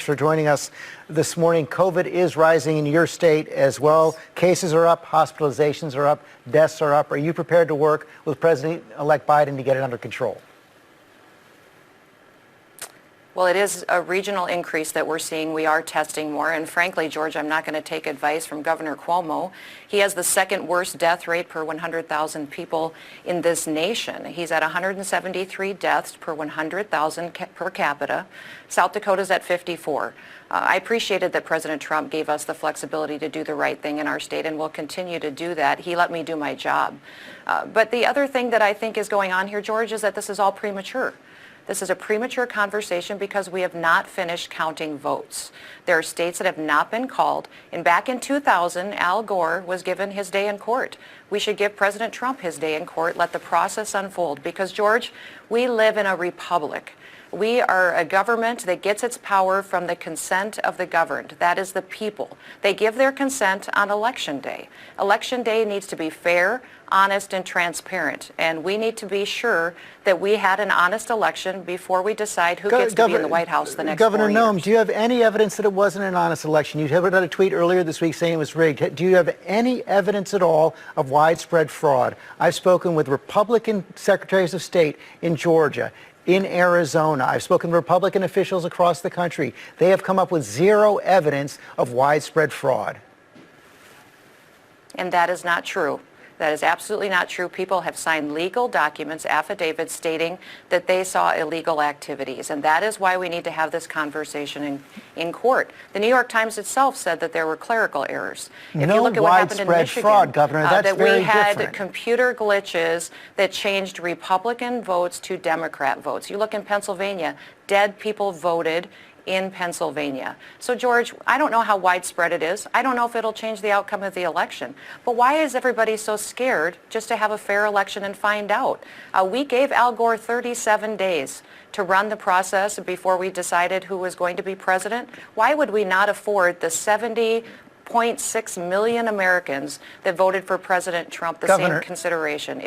for joining us this morning. COVID is rising in your state as well. Cases are up, hospitalizations are up, deaths are up. Are you prepared to work with President-elect Biden to get it under control? Well, it is a regional increase that we're seeing. We are testing more. And frankly, George, I'm not going to take advice from Governor Cuomo. He has the second worst death rate per 100,000 people in this nation. He's at 173 deaths per 100,000 per capita. South Dakota's at 54. I appreciated that President Trump gave us the flexibility to do the right thing in our state, and will continue to do that. He let me do my job. But the other thing that I think is going on here, George, is that this is all premature. This is a premature conversation because we have not finished counting votes. There are states that have not been called. And back in 2000, Al Gore was given his day in court. We should give President Trump his day in court, let the process unfold. Because, George, we live in a republic. We are a government that gets its power from the consent of the governed. That is the people. They give their consent on Election Day. Election Day needs to be fair, honest, and transparent. And we need to be sure that we had an honest election before we decide who gets to be in the White House the next 4 years. Governor Noem, do you have any evidence that it wasn't an honest election? You had a tweet earlier this week saying it was rigged. Do you have any evidence at all of widespread fraud? I've spoken with Republican secretaries of state in Georgia, in Arizona. I've spoken to Republican officials across the country. They have come up with zero evidence of widespread fraud. And that is not true. That is absolutely not true. People have signed legal documents, affidavits stating that they saw illegal activities. And that is why we need to have this conversation in court. The New York Times itself said that there were clerical errors. If you look at what happened in Michigan, fraud, Governor, that's that very we had different. Computer glitches that changed Republican votes to Democrat votes. You look in Pennsylvania, dead people voted in Pennsylvania. So, George, I don't know how widespread it is. I don't know if it'll change the outcome of the election. But why is everybody so scared just to have a fair election and find out? We gave Al Gore 37 days to run the process before we decided who was going to be president. Why would we not afford the 70.6 million Americans that voted for President Trump the same consideration?